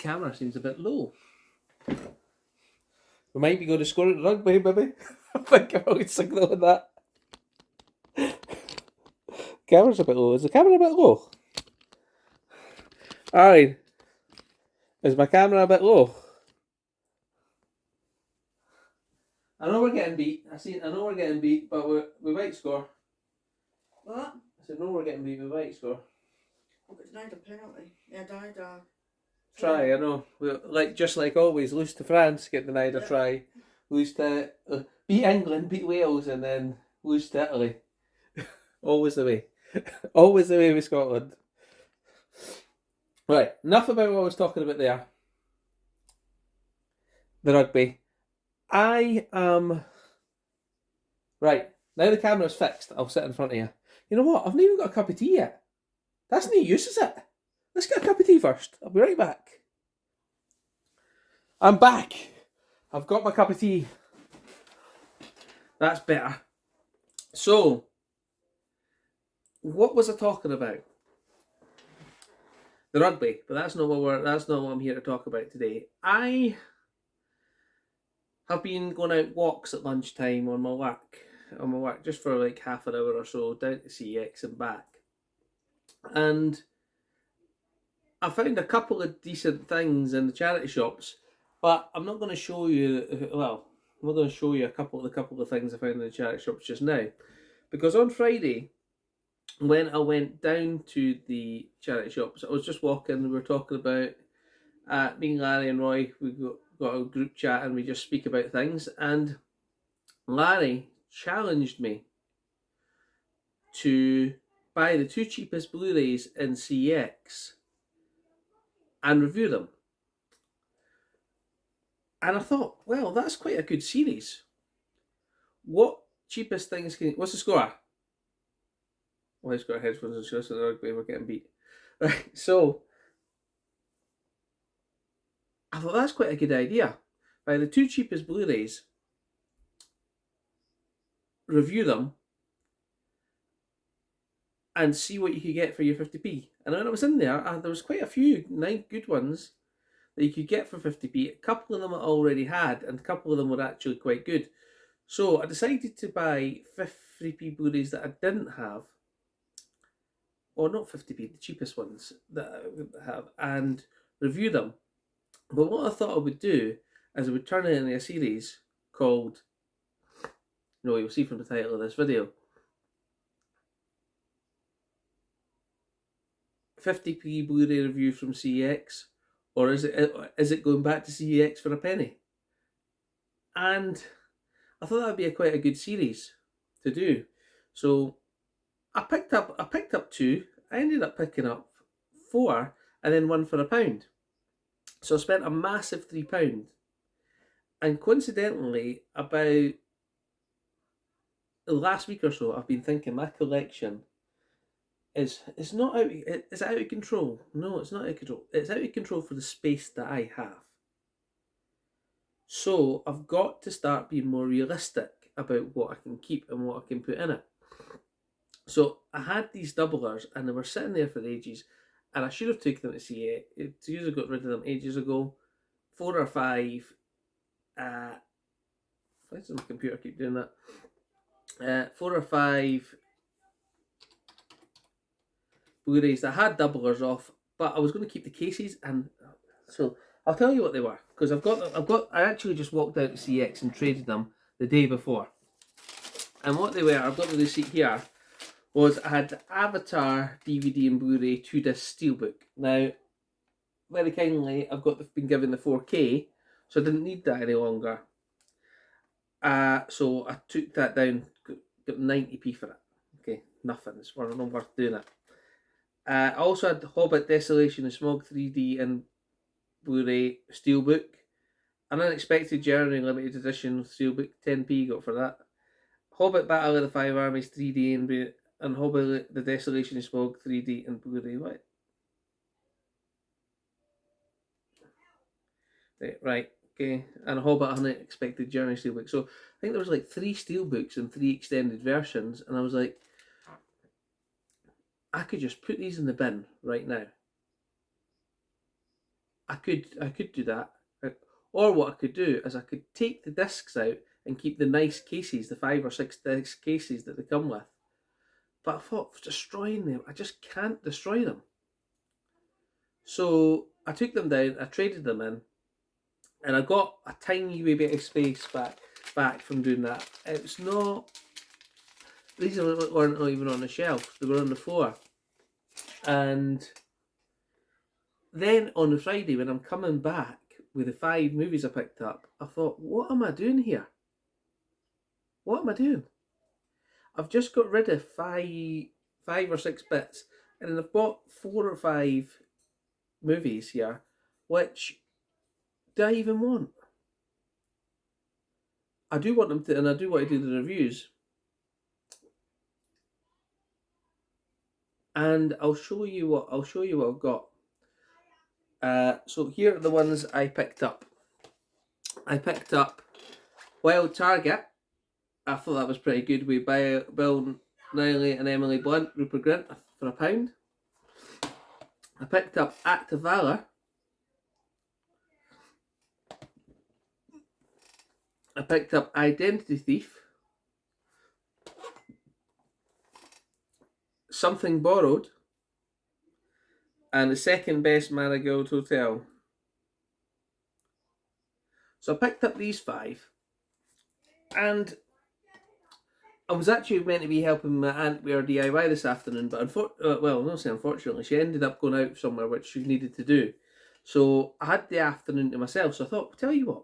camera seems a bit low. We might be going to score at rugby, maybe. I think I would signal on that. Camera's a bit low. Is the camera a bit low? Alright. Is my camera a bit low? I know we're getting beat. I know we're getting beat, but we might score. What? I said, no, we're getting beat. We might score. Oh, but denied a penalty. Yeah, denied a Try, I know. Just like always, lose to France, get denied a try. Lose to beat England, beat Wales, and then lose to Italy. Always the way. Always the way with Scotland. Right, enough about what I was talking about there. The rugby. I am... Right, now the camera's fixed, I'll sit in front of you. You know what? I've not even got a cup of tea yet. That's no use, is it? Let's get a cup of tea first. I'll be right back. I'm back. I've got my cup of tea. That's better. So, what was I talking about? The rugby, but that's not what I'm here to talk about today. I have been going out walks at lunchtime on my work, just for like half an hour or so, down to CX and back. And I found a couple of decent things in the charity shops, but I'm not going to show you. Well, I'm not going to show you a couple of things I found in the charity shops just now, because on Friday, when I went down to the charity shops, I was just walking. We were talking about me and Larry and Roy. We got a group chat and we just speak about things. And Larry challenged me to buy the 2 cheapest Blu-rays in CX and review them. And I thought, well, that's quite a good series. What cheapest things can... What's the score? Well, he's got headphones and shows, so the rugby we're getting beat. Right, so I thought that's quite a good idea. Buy the 2 cheapest Blu-rays, review them, and see what you could get for your 50p. And when I was in there, there was quite a few nice good ones that you could get for 50p. A couple of them I already had, and a couple of them were actually quite good. So I decided to buy 50p Blu-rays that I didn't have, or not 50p, the cheapest ones that I would have, and review them. But what I thought I would do is I would turn it into a series called, you'll see from the title of this video, 50p Blu-ray review from CX, or is it going back to CX for a penny? And I thought that would be quite a good series to do. So I picked up 2. I ended up picking up 4, and then 1 for £1. So I spent a massive £3. And coincidentally, about the last week or so, I've been thinking my collection is not out. Is it out of control? No, it's not out of control. It's out of control for the space that I have. So I've got to start being more realistic about what I can keep and what I can put in it. So I had these doublers and they were sitting there for ages, and I should have taken them to see it. I usually got rid of them ages ago. 4 or 5. Why does my computer keep doing that? 4 or 5 Blu-rays that had doublers off, but I was going to keep the cases, and so I'll tell you what they were, because I actually just walked out to CX and traded them the day before, and what they were, I've got the receipt here, was I had Avatar DVD and Blu-ray 2-disc steelbook. Now, very kindly, been given the 4K, so I didn't need that any longer. So I took that down, got 90p for it. Okay, nothing. It's not worth doing it. I also had Hobbit Desolation and Smog 3D and Blu-ray steelbook. An Unexpected Journey limited edition steelbook, 10p got for that. Hobbit Battle of the Five Armies 3D and Hobbit the Desolation and Smog 3D and Blu-ray. What? Right, okay. And Hobbit Unexpected Journey steelbook. So I think there was like 3 steelbooks and 3 extended versions, and I was like, I could just put these in the bin right now. I could do that. Or what I could do is I could take the discs out and keep the nice cases, the 5 or 6 disc cases that they come with. But I thought, destroying them, I just can't destroy them. So I took them down, I traded them in, and I got a tiny wee bit of space back from doing that. It's not. These weren't even on the shelf; they were on the floor. And then on the Friday, when I'm coming back with the 5 movies I picked up, I thought, what am I doing here? What am I doing? I've just got rid of 5 or 6 bits, and then I've bought 4 or 5 movies here, which do I even want? I do want them to, and I do want to do the reviews. And I'll show you what I've got. So here are the ones I picked up. I picked up Wild Target. I thought that was pretty good. We buy Bill Nighy and Emily Blunt, Rupert Grint for £1. I picked up Act of Valor. I picked up Identity Thief. Something Borrowed. And The Second Best Marigold Hotel. So I picked up these 5. And I was actually meant to be helping my aunt with her DIY this afternoon, but unfortunately, she ended up going out somewhere which she needed to do. So I had the afternoon to myself, so I thought, tell you what,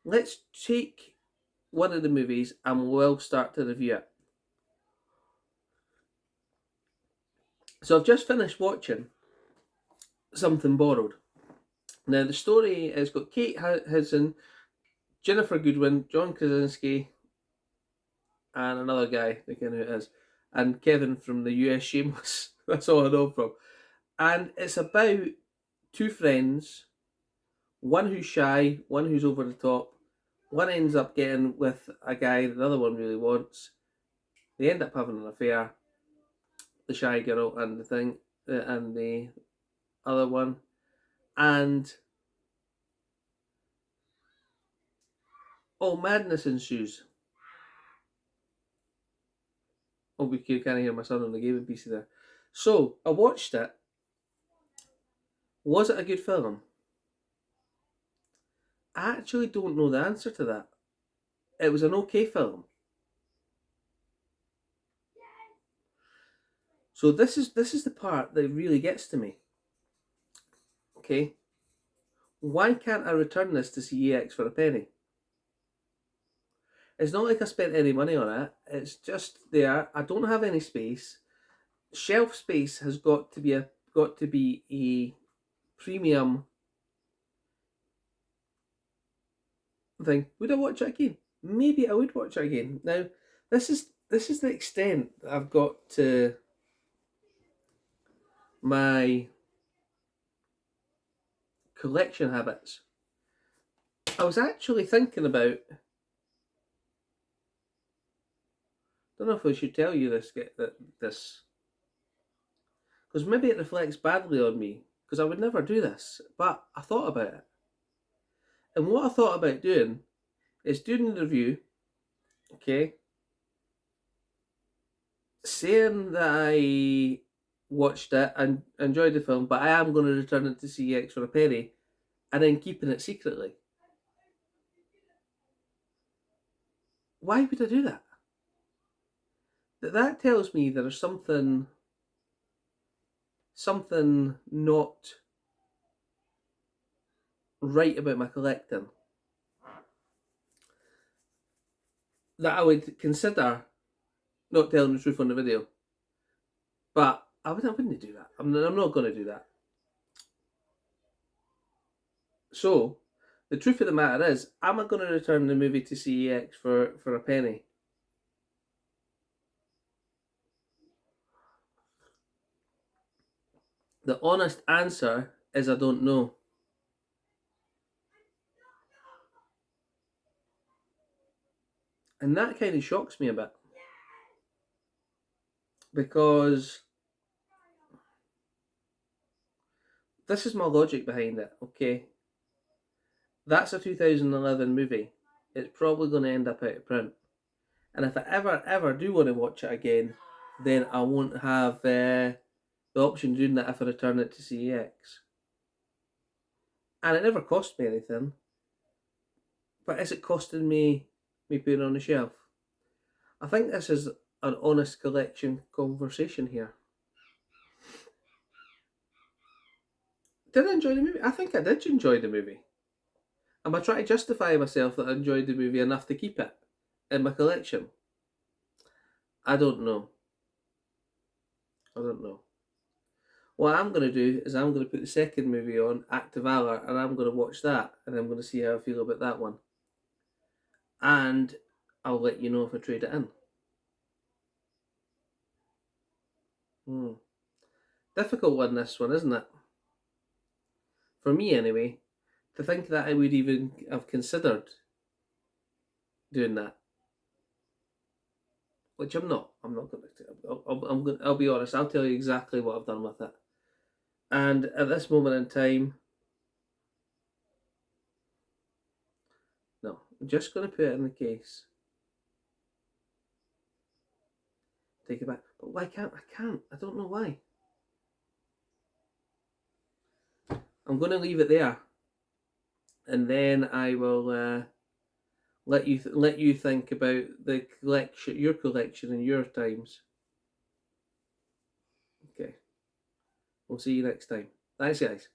let's take one of the movies and we'll start to review it. So I've just finished watching Something Borrowed. Now the story has got Kate Hudson, Jennifer Goodwin, John Krasinski, and another guy, I don't know who it is, and Kevin from the US Shameless. That's all I know from. And it's about 2 friends, one who's shy, one who's over the top. One ends up getting with a guy that the other one really wants. They end up having an affair, the shy girl and the other one. And madness ensues. Oh, you can't hear my son on the gaming PC there. So, I watched it. Was it a good film? I actually don't know the answer to that. It was an okay film. So this is the part that really gets to me. Okay. Why can't I return this to CEX for £1? It's not like I spent any money on it. It's just there. I don't have any space. Shelf space has got to be a premium thing. Would I watch it again? Maybe I would watch it again. Now, this is the extent that I've got to my collection habits. I was actually thinking about. Don't know if I should tell you this, because maybe it reflects badly on me, because I would never do this, but I thought about it. And what I thought about doing is doing the review, okay, saying that I watched it and enjoyed the film, but I am going to return it to CEX for £1, and then keeping it secretly. Why would I do that? That tells me there's something not right about my collecting that I would consider not telling the truth on the video. But I wouldn't do that. I'm not going to do that. So, the truth of the matter is, am I going to return the movie to CEX for £1? The honest answer is I don't know. And that kind of shocks me a bit. Because this is my logic behind it, okay? That's a 2011 movie. It's probably going to end up out of print. And if I ever do want to watch it again, then I won't have the option of doing that if I return it to CEX. And it never cost me anything. But is it costing me putting it on the shelf? I think this is an honest collection conversation here. Did I enjoy the movie? I think I did enjoy the movie. Am I trying to justify myself that I enjoyed the movie enough to keep it in my collection? I don't know. What I'm going to do is I'm going to put the second movie on, Act of Valor, and I'm going to watch that, and I'm going to see how I feel about that one. And I'll let you know if I trade it in. Difficult one, this one, isn't it? For me, anyway, to think that I would even have considered doing that, which I'm not. I'm not going to. I'll be honest. I'll tell you exactly what I've done with it. And at this moment in time, no, I'm just going to put it in the case. Take it back. But why can't I? Can't. I don't know why. I'm going to leave it there, and then I will let you think about the collection, your collection, in your times. Okay. We'll see you next time. Thanks, guys.